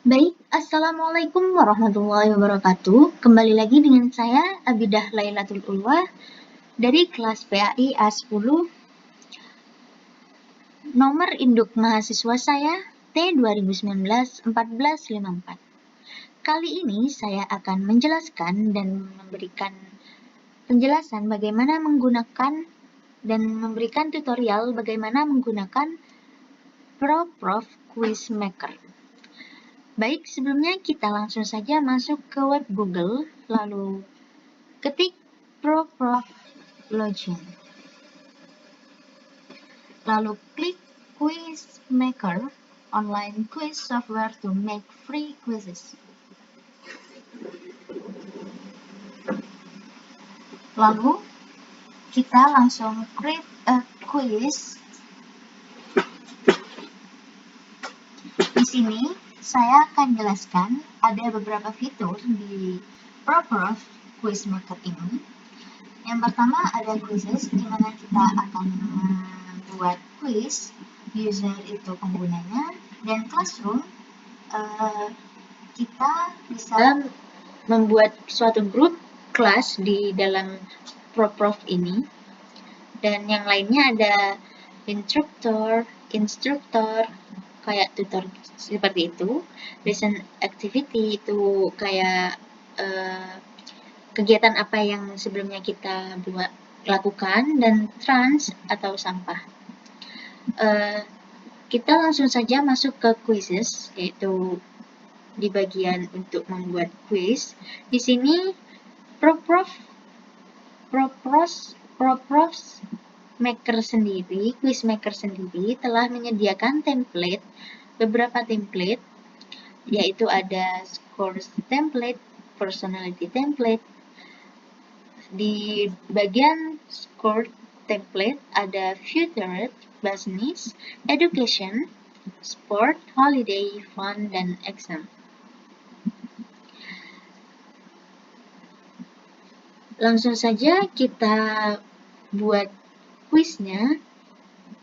Baik, Assalamualaikum warahmatullahi wabarakatuh. Kembali lagi dengan saya, Abidah Lailatul Ulwa, dari kelas PAI A10. Nomor induk mahasiswa saya T2019-1454. Kali ini saya akan menjelaskan dan memberikan penjelasan bagaimana menggunakan dan memberikan tutorial bagaimana menggunakan ProProf Quiz Maker. Baik, sebelumnya kita langsung saja masuk ke web Google, lalu ketik ProProf Login. Lalu klik Quiz Maker, online quiz software to make free quizzes. Lalu kita langsung create a quiz. Di sini saya akan jelaskan ada beberapa fitur di ProProf Quiz Maker ini. Yang pertama ada quizzes, di mana kita akan membuat quiz, user itu penggunanya, dan classroom kita bisa membuat suatu grup kelas di dalam ProProf ini. Dan yang lainnya ada instruktur, kayak tutor seperti itu. Lesson activity itu kayak kegiatan apa yang sebelumnya kita lakukan, dan trans atau sampah. Kita langsung saja masuk ke quizzes, yaitu di bagian untuk membuat quiz. Di sini ProProf Maker sendiri, Quiz Maker sendiri telah menyediakan beberapa template, yaitu ada scores template, personality template. Di bagian score template ada future, business, education, sport, holiday, fun, dan exam. Langsung saja kita buat quiznya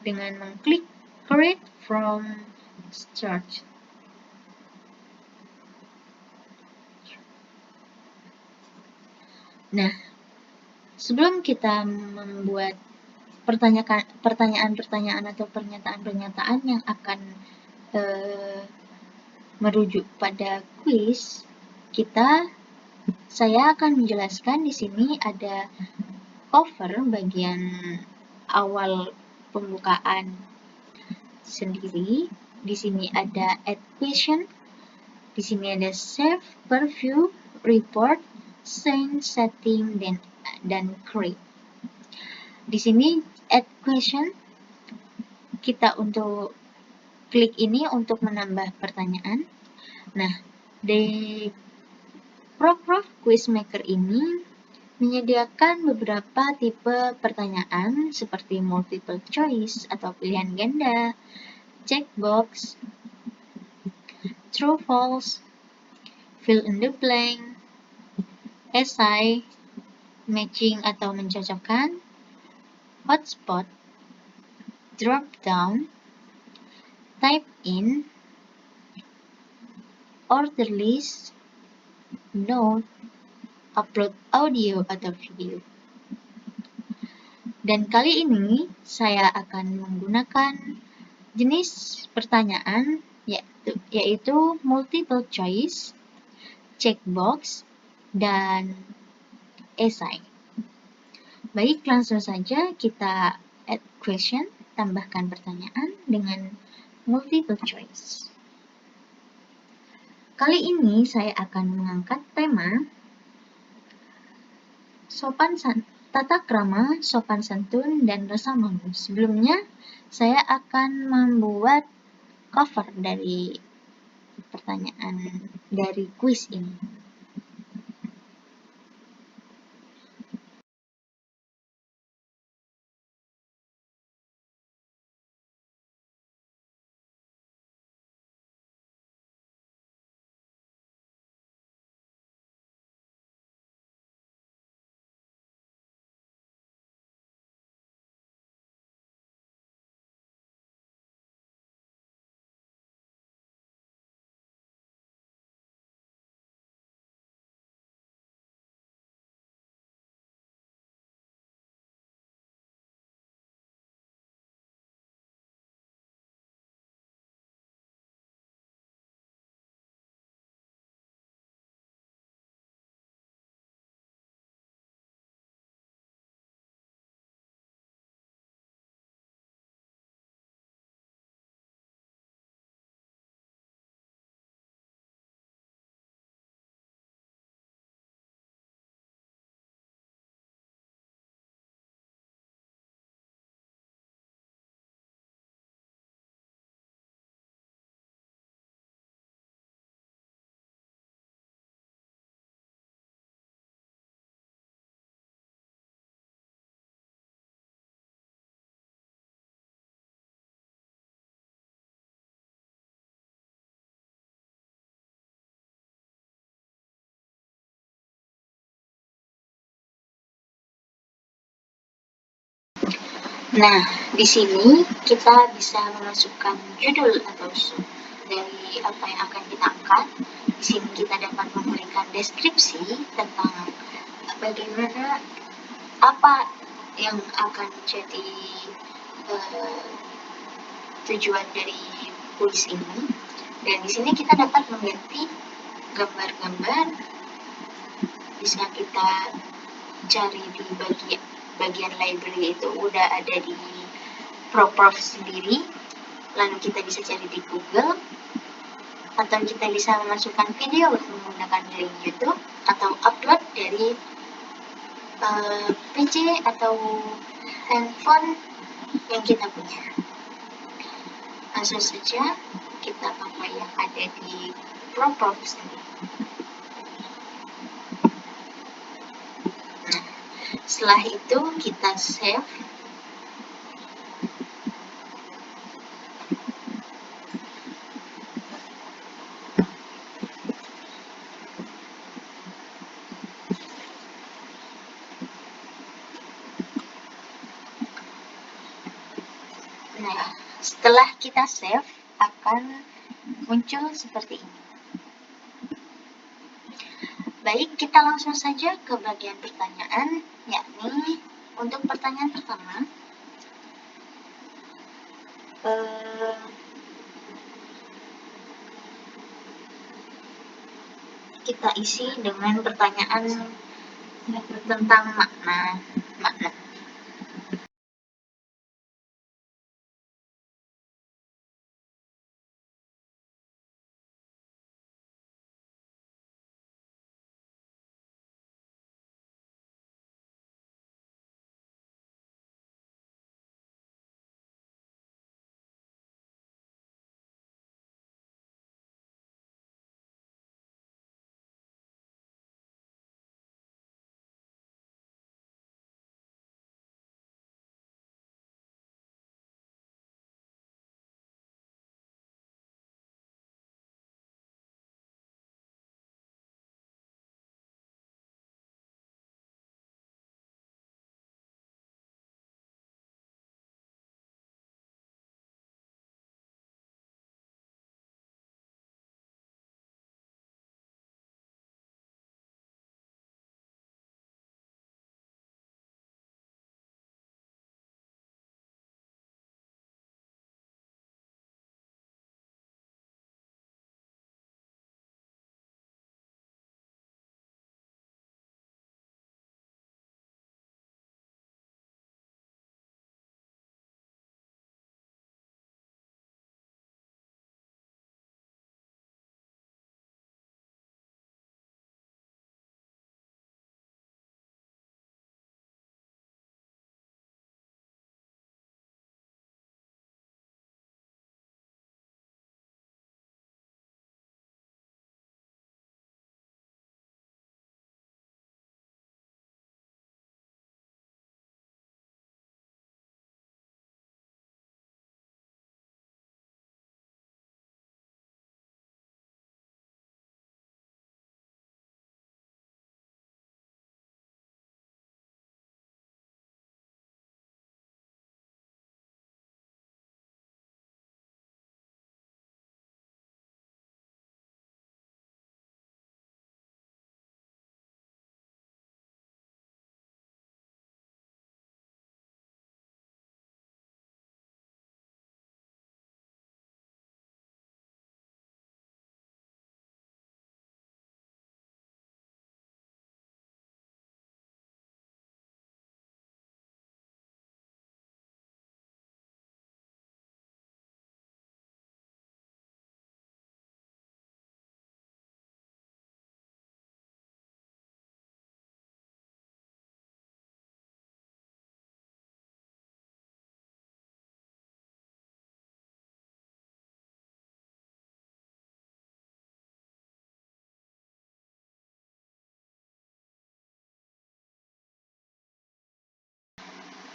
dengan mengklik create from start. Nah, sebelum kita membuat pertanyaan-pertanyaan atau pernyataan-pernyataan yang akan merujuk pada quiz, saya akan menjelaskan di sini ada cover bagian awal pembukaan sendiri. Di sini ada add question, di sini ada save, preview, report, send, setting, dan create. Di sini add question, kita untuk klik ini untuk menambah pertanyaan. Nah, di ProProf Quiz Maker ini menyediakan beberapa tipe pertanyaan seperti multiple choice atau pilihan ganda, checkbox, true false, fill in the blank, essay, matching atau mencocokkan, hotspot, drop down, type in, order list, note, upload audio atau video. Dan kali ini saya akan menggunakan jenis pertanyaan yaitu multiple choice, checkbox, dan essay. Baik, langsung saja kita add question, tambahkan pertanyaan dengan multiple choice. Kali ini saya akan mengangkat tema tata krama, sopan santun, dan rasa malu. Sebelumnya, saya akan membuat cover dari pertanyaan dari quiz ini. Nah, di sini kita bisa memasukkan judul atau sub dari apa yang akan kita angkat. Di sini kita dapat memberikan deskripsi tentang bagaimana apa yang akan jadi tujuan dari kuis ini. Dan di sini kita dapat mengganti gambar-gambar. Bisa kita cari di bagian library, itu udah ada di ProProf sendiri, lalu kita bisa cari di Google, atau kita bisa memasukkan video menggunakan link YouTube, atau upload dari PC atau handphone yang kita punya. Langsung saja kita pakai yang ada di ProProf sendiri. Nah, setelah itu kita save. Nah, setelah kita save akan muncul seperti ini. Baik, kita langsung saja ke bagian pertanyaan, yakni untuk pertanyaan pertama, kita isi dengan pertanyaan tentang makna.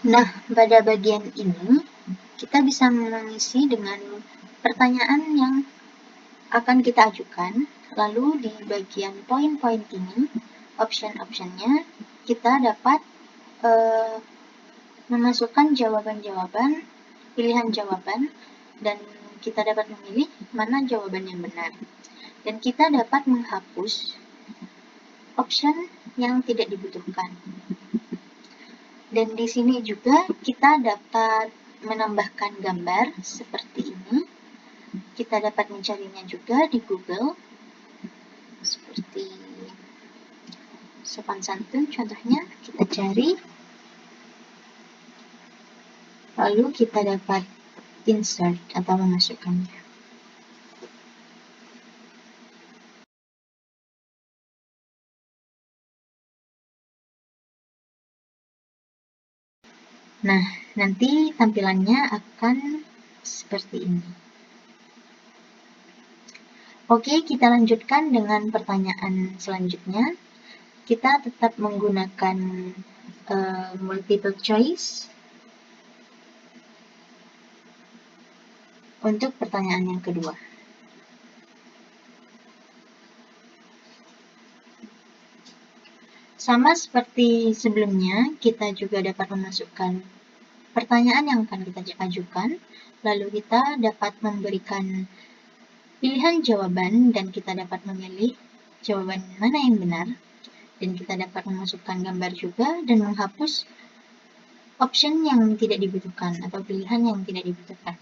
Nah, pada bagian ini kita bisa mengisi dengan pertanyaan yang akan kita ajukan. Lalu di bagian poin-poin ini, option-optionnya kita dapat memasukkan jawaban-jawaban, pilihan jawaban, dan kita dapat memilih mana jawaban yang benar. Dan kita dapat menghapus option yang tidak dibutuhkan. Dan di sini juga kita dapat menambahkan gambar seperti ini. Kita dapat mencarinya juga di Google, seperti sopan santun contohnya, kita cari, lalu kita dapat insert atau memasukkannya. Nah, nanti tampilannya akan seperti ini. Oke, kita lanjutkan dengan pertanyaan selanjutnya. Kita tetap menggunakan multiple choice untuk pertanyaan yang kedua. Sama seperti sebelumnya, kita juga dapat memasukkan pertanyaan yang akan kita ajukan, lalu kita dapat memberikan pilihan jawaban dan kita dapat memilih jawaban mana yang benar, dan kita dapat memasukkan gambar juga dan menghapus option yang tidak dibutuhkan atau pilihan yang tidak dibutuhkan.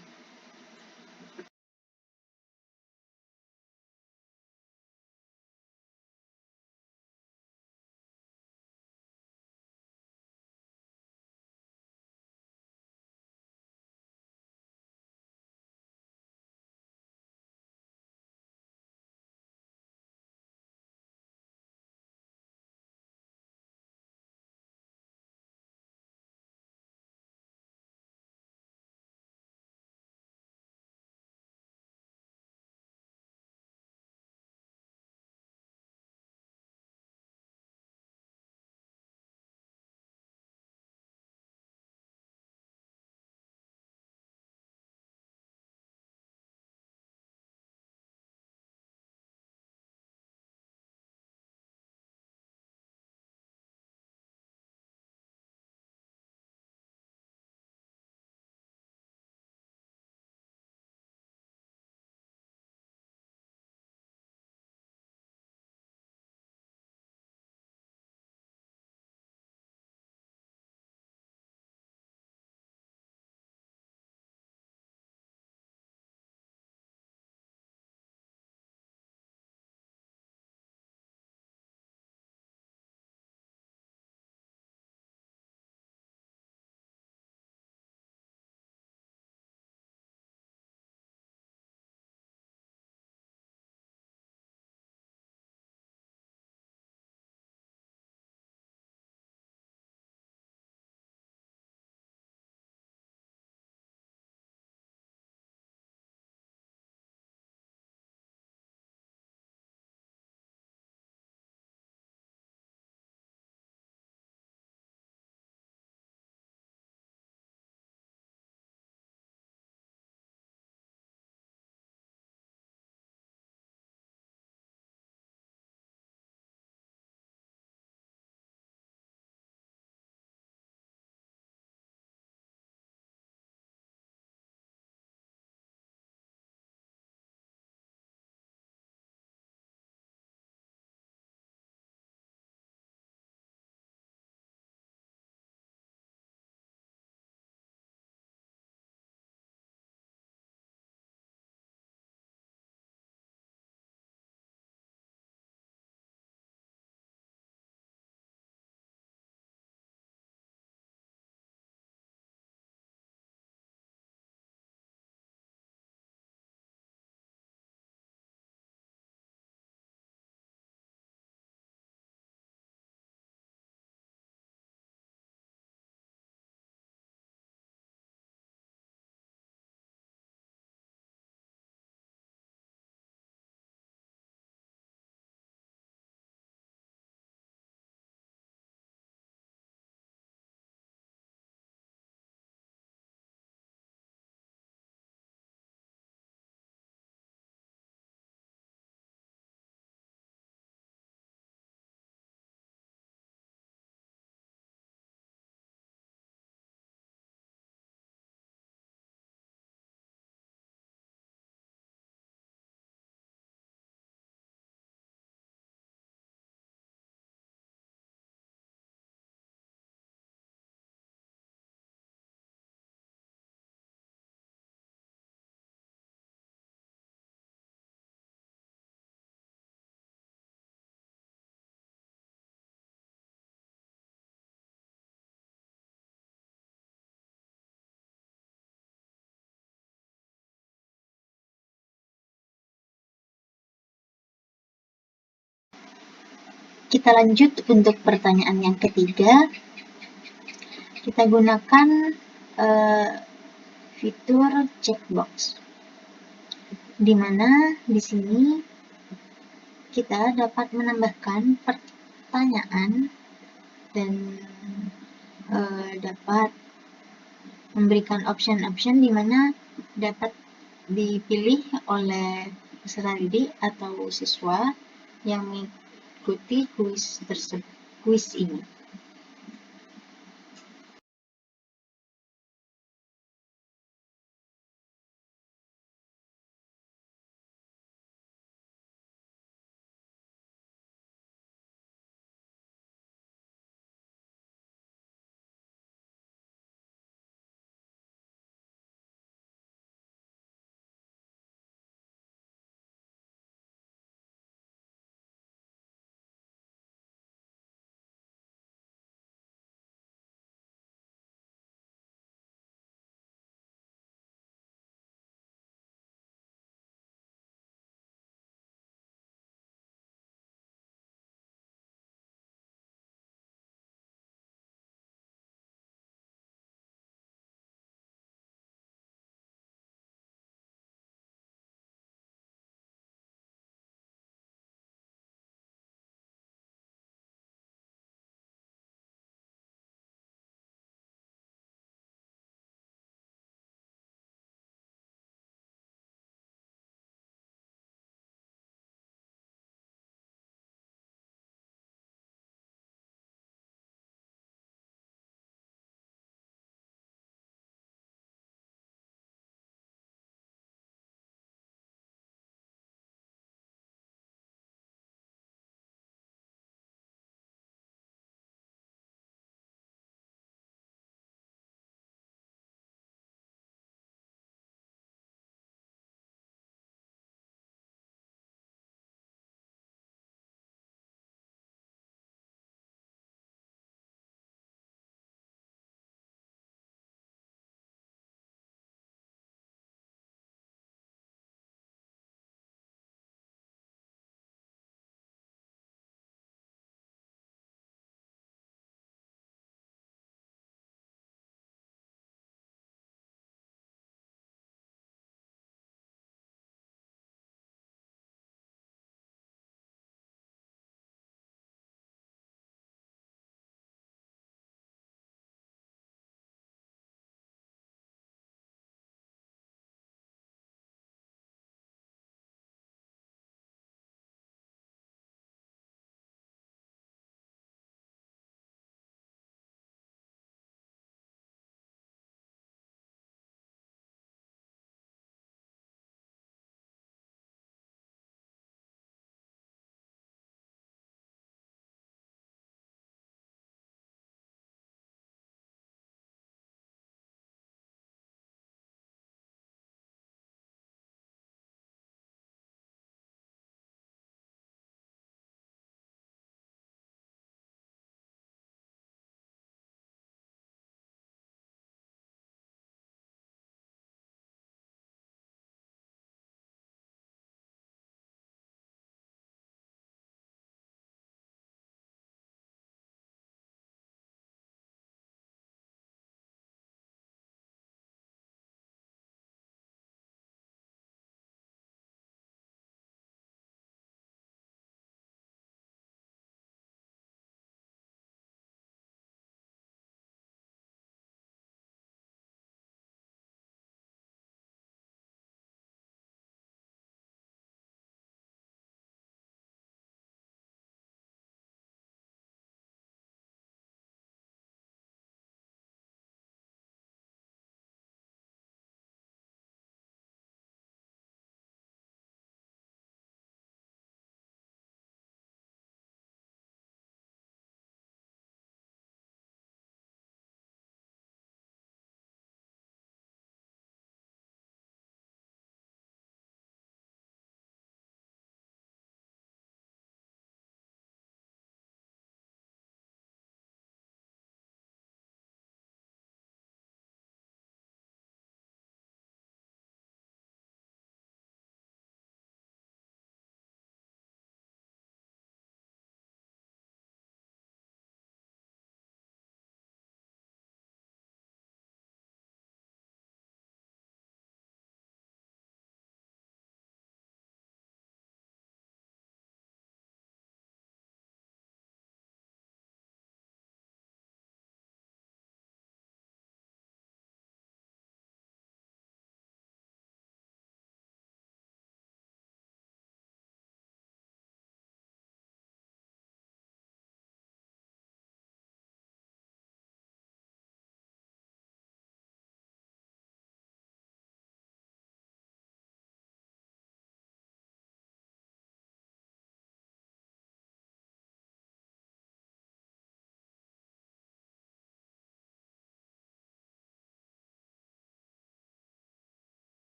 Kita lanjut untuk pertanyaan yang ketiga. Kita gunakan fitur checkbox, di mana di sini kita dapat menambahkan pertanyaan dan dapat memberikan option-option di mana dapat dipilih oleh peserta didik atau siswa yang mengikuti kuis ini.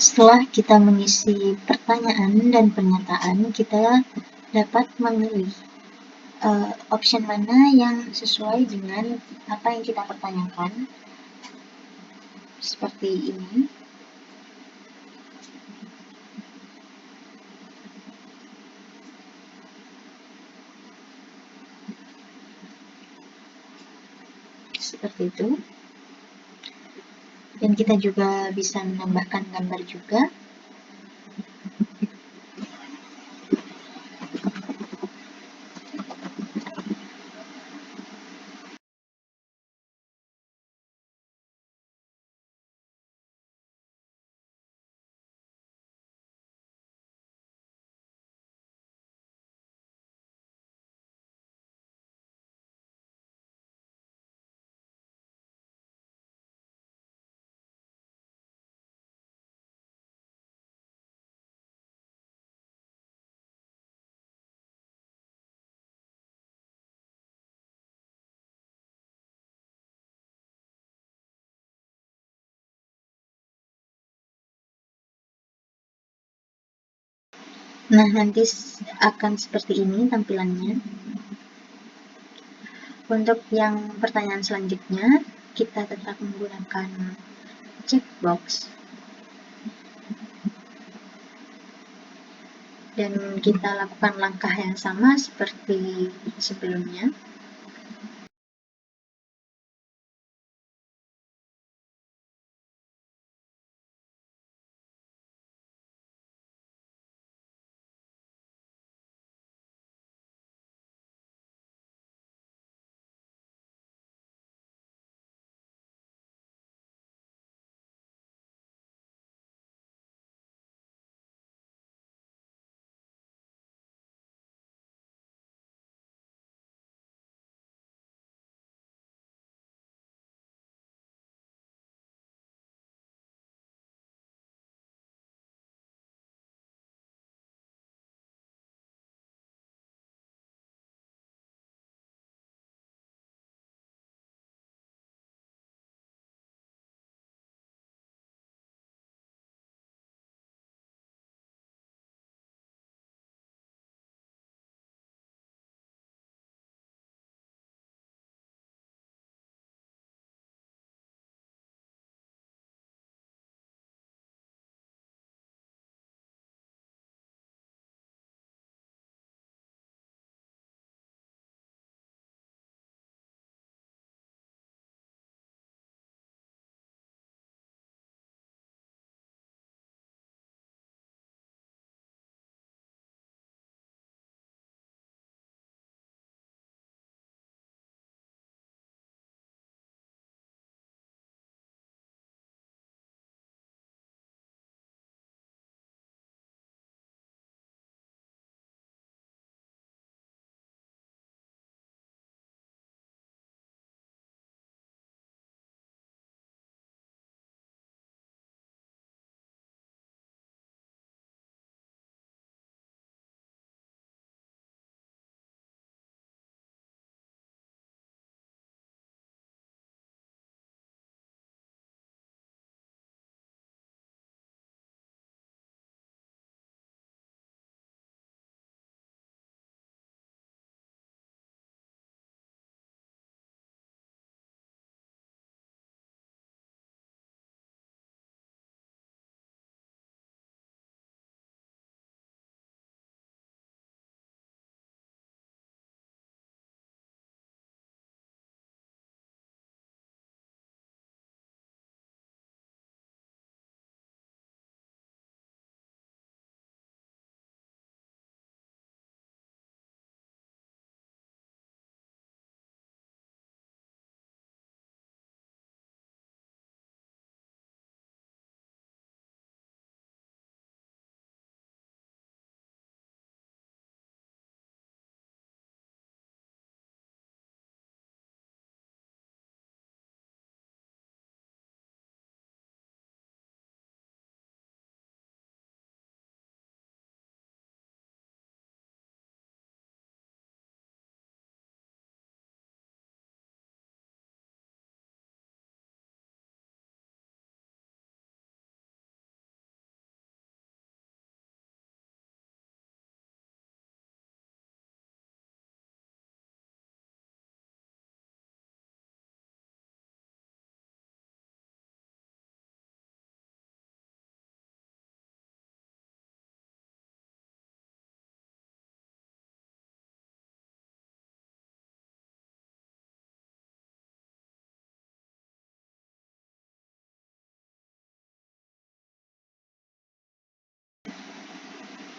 Setelah kita mengisi pertanyaan dan pernyataan, kita dapat memilih option mana yang sesuai dengan apa yang kita pertanyakan. Seperti ini. Seperti itu. Dan kita juga bisa menambahkan gambar juga. Nah, nanti akan seperti ini tampilannya. Untuk yang pertanyaan selanjutnya, kita tetap menggunakan checkbox. Dan kita lakukan langkah yang sama seperti sebelumnya.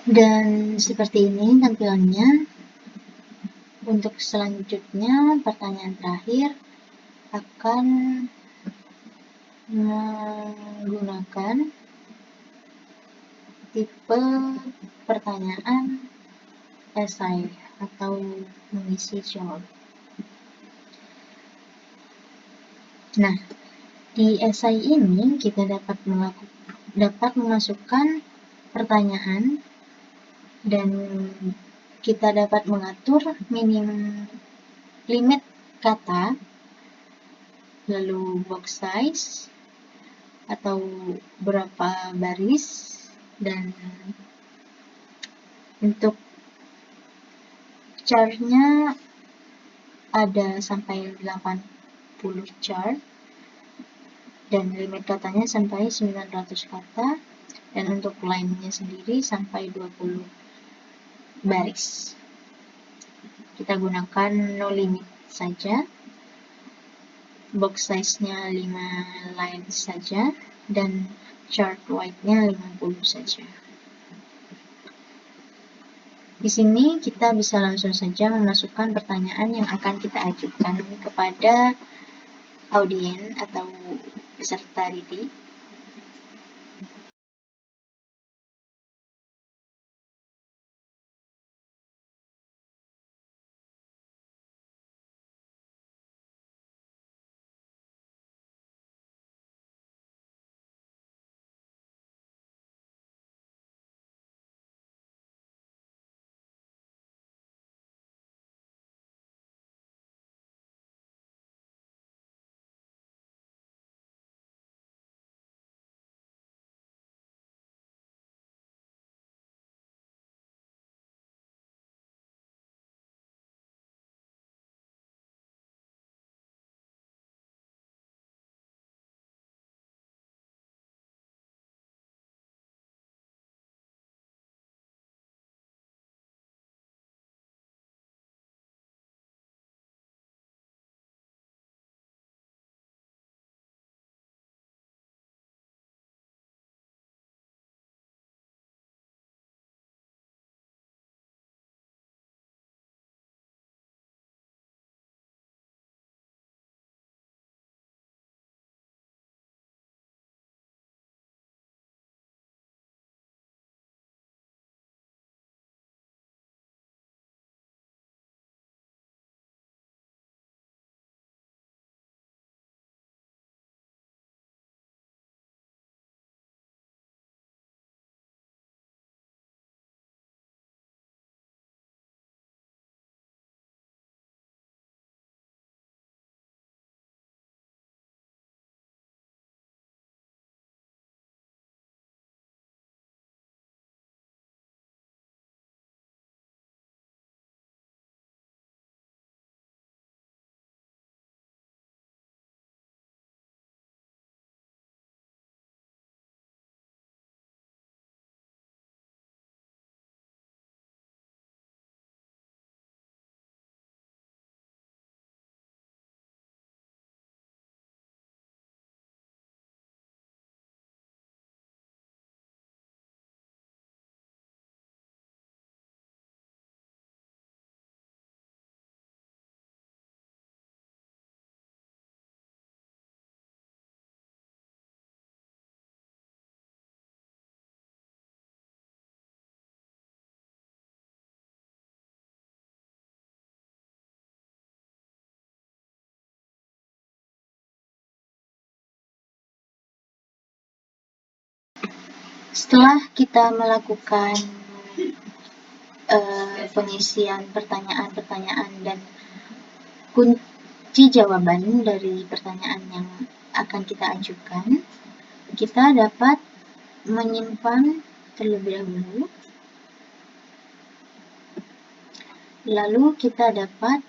Dan seperti ini tampilannya. Untuk selanjutnya, pertanyaan terakhir akan menggunakan tipe pertanyaan esai atau mengisi jawab. Nah, di esai ini kita dapat memasukkan pertanyaan dan kita dapat mengatur limit kata, lalu box size atau berapa baris, dan untuk chart-nya ada sampai 80 chart dan limit katanya sampai 900 kata, dan untuk line-nya sendiri sampai 20 baris. Kita gunakan no limit saja, box size-nya 5 line saja, dan chart width-nya 50 saja. Di sini kita bisa langsung saja memasukkan pertanyaan yang akan kita ajukan kepada audien atau peserta didik. Setelah kita melakukan pengisian pertanyaan-pertanyaan dan kunci jawaban dari pertanyaan yang akan kita ajukan, kita dapat menyimpan terlebih dahulu, lalu kita dapat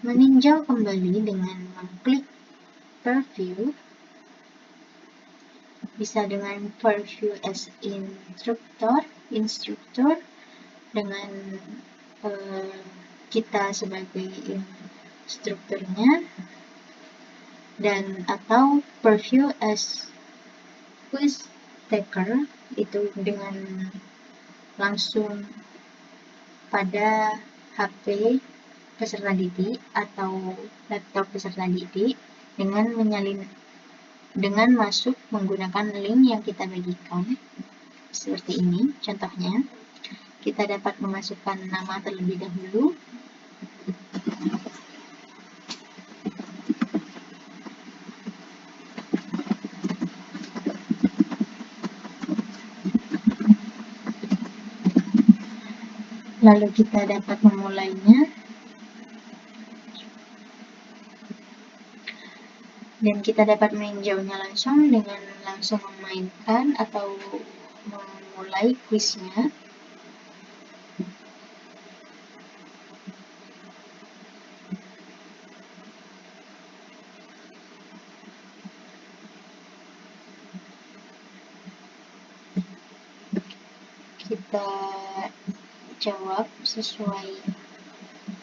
meninjau kembali dengan mengklik preview, bisa dengan preview as instructor dengan kita sebagai instrukturnya, dan atau preview as quiz taker itu dengan langsung pada HP peserta didik atau laptop peserta didik dengan masuk menggunakan link yang kita bagikan. Seperti ini contohnya. Kita dapat memasukkan nama terlebih dahulu. Lalu kita dapat memulainya. Dan kita dapat meninjaunya langsung dengan langsung memainkan atau memulai kuisnya. Kita jawab sesuai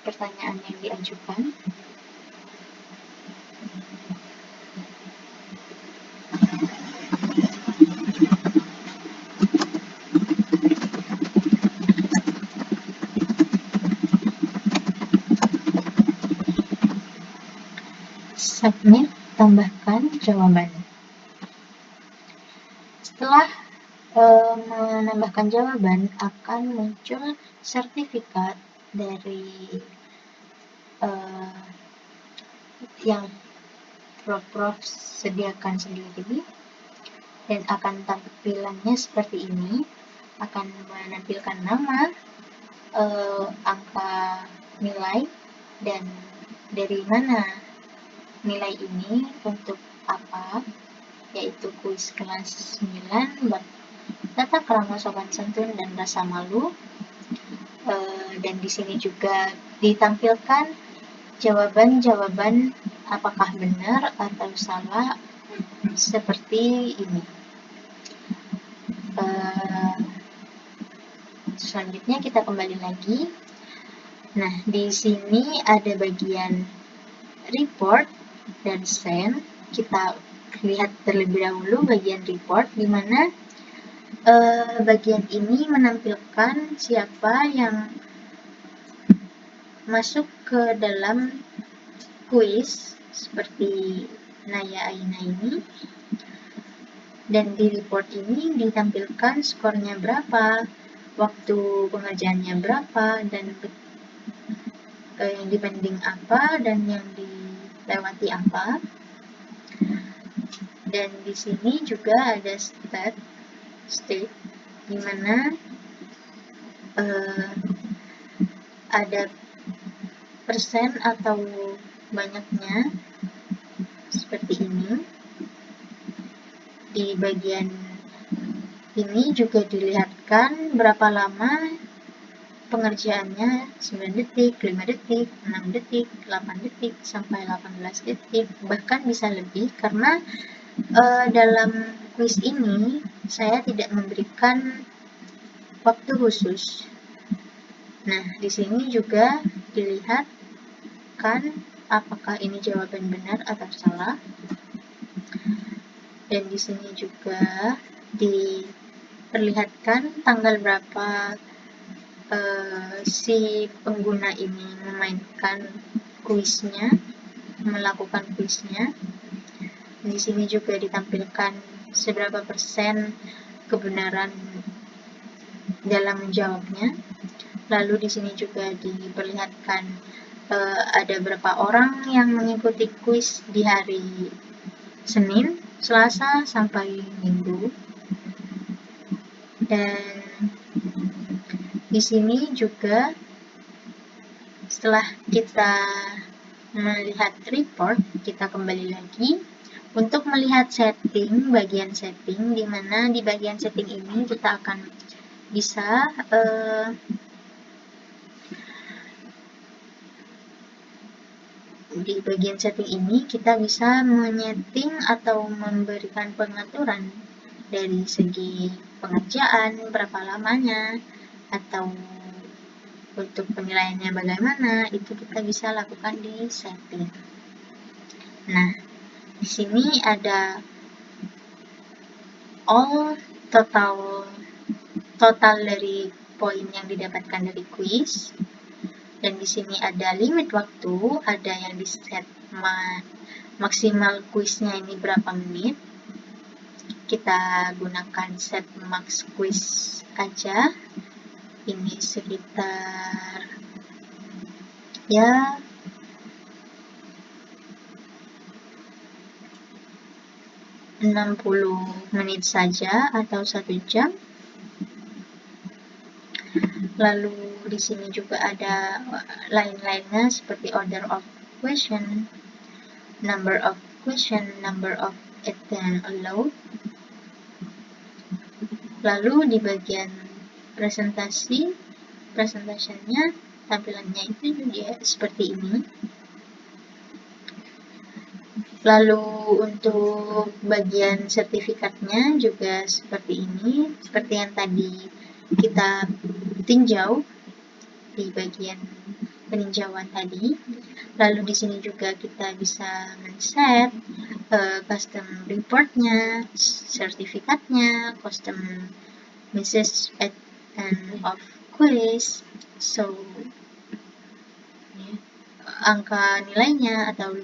pertanyaan yang diajukan. Submit, tambahkan jawaban. Setelah menambahkan jawaban, akan muncul sertifikat dari yang Prof sediakan sendiri, dan akan tampilannya seperti ini. Akan menampilkan nama, angka nilai, dan dari mana nilai ini untuk apa, yaitu kuis kelas 9 bab tata krama sopan santun dan rasa malu. Dan di sini juga ditampilkan jawaban-jawaban apakah benar atau salah seperti ini. Selanjutnya kita kembali lagi. Nah, di sini ada bagian report dan send. Kita lihat terlebih dahulu bagian report, di mana bagian ini menampilkan siapa yang masuk ke dalam kuis seperti Naya Aina ini, dan di report ini ditampilkan skornya berapa, waktu pengerjaannya berapa, dan yang dibanding apa dan yang dilewati apa. Dan di sini juga ada state di mana ada persen atau banyaknya seperti ini. Di bagian ini juga dilihatkan berapa lama pengerjaannya, 9 detik, 5 detik, 6 detik, 8 detik, sampai 18 detik, bahkan bisa lebih, karena dalam kuis ini saya tidak memberikan waktu khusus. Nah, di sini juga dilihatkan apakah ini jawaban benar atau salah. Dan di sini juga diperlihatkan tanggal berapa si pengguna ini memainkan kuisnya, melakukan kuisnya. Di sini juga ditampilkan seberapa persen kebenaran dalam menjawabnya. Lalu di sini juga diperlihatkan ada berapa orang yang mengikuti kuis di hari Senin, Selasa, sampai Minggu. Dan di sini juga setelah kita melihat report, kita kembali lagi untuk melihat setting, bagian setting, di mana di bagian setting ini kita akan bisa di bagian setting ini kita bisa menyeting atau memberikan pengaturan dari segi pengerjaan, berapa lamanya, atau untuk penilaiannya bagaimana, itu kita bisa lakukan di setting. Nah, di sini ada all total dari poin yang didapatkan dari kuis. Dan di sini ada limit waktu, ada yang di set maksimal kuisnya ini berapa menit. Kita gunakan set max quiz aja. Ini sekitar ya 60 menit saja atau 1 jam. Lalu di sini juga ada lain-lainnya seperti order of question, number of attempt allowed. Lalu di bagian presentationnya tampilannya itu juga seperti ini. Lalu untuk bagian sertifikatnya juga seperti ini, seperti yang tadi kita tinjau di bagian peninjauan tadi. Lalu di sini juga kita bisa men-set custom reportnya, sertifikatnya, custom message at end of quiz, so angka nilainya atau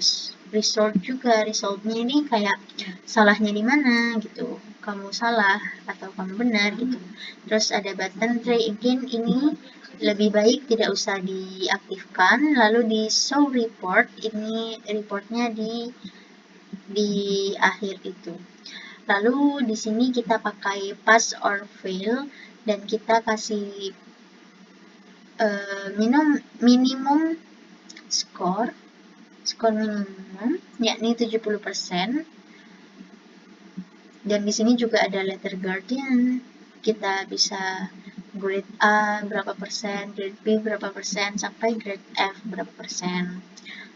result juga, resultnya ini kayak salahnya di mana gitu, kamu salah atau kamu benar gitu. Terus ada button try again, ini lebih baik tidak usah diaktifkan. Lalu di show report, ini reportnya di akhir itu. Lalu di sini kita pakai pass or fail dan kita kasih minimum skor minimum yakni 70%. Dan di sini juga ada letter guardian, kita bisa grade A berapa persen, grade B berapa persen, sampai grade F berapa persen.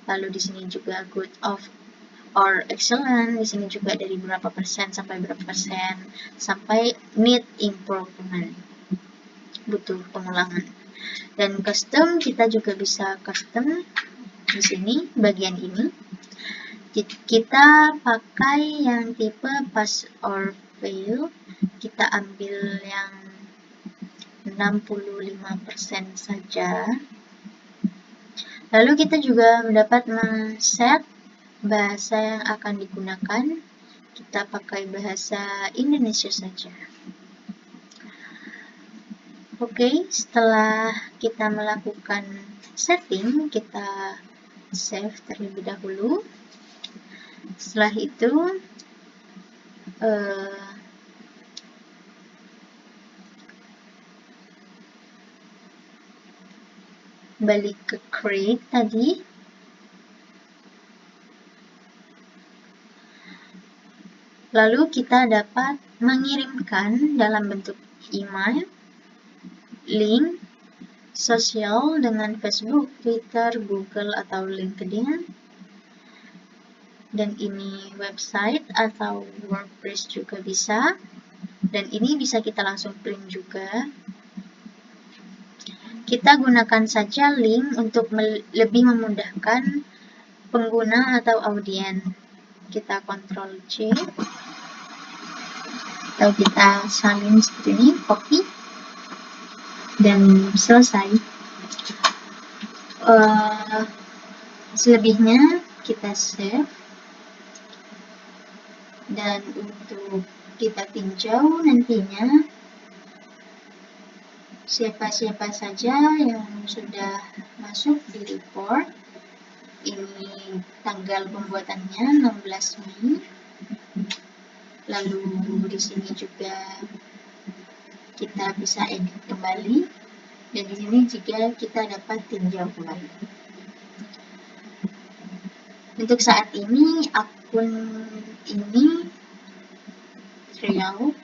Lalu di sini juga good of or excellent, di sini juga dari berapa persen sampai berapa persen, sampai need improvement, butuh pengulangan. Dan custom, kita juga bisa custom di sini bagian ini. Kita pakai yang tipe pass or fail, kita ambil yang 65% saja. Lalu kita juga dapat men-set bahasa yang akan digunakan, kita pakai bahasa Indonesia saja. Oke, setelah kita melakukan setting, kita save terlebih dahulu. Setelah itu balik ke create tadi. Lalu kita dapat mengirimkan dalam bentuk email, link sosial dengan Facebook, Twitter, Google, atau LinkedIn. Dan ini website atau WordPress juga bisa. Dan ini bisa kita langsung print juga. Kita gunakan saja link untuk lebih memudahkan pengguna atau audien. Kita Ctrl C atau kita salin seperti ini, copy, dan selesai. Selebihnya kita save. Dan untuk kita tinjau nantinya siapa-siapa saja yang sudah masuk di report. Ini tanggal pembuatannya 16 Mei. Lalu di sini juga kita bisa edit kembali. Dan di sini juga kita dapat tinjau kembali. Untuk saat ini akun ini trial,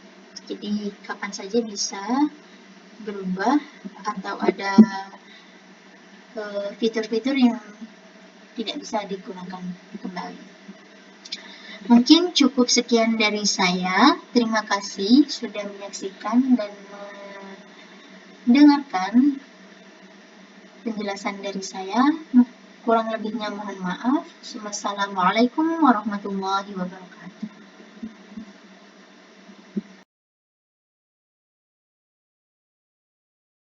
jadi kapan saja bisa berubah atau ada fitur-fitur yang tidak bisa digunakan kembali. Mungkin cukup sekian dari saya. Terima kasih sudah menyaksikan dan mendengarkan penjelasan dari saya. Kurang lebihnya mohon maaf. Wassalamualaikum warahmatullahi wabarakatuh.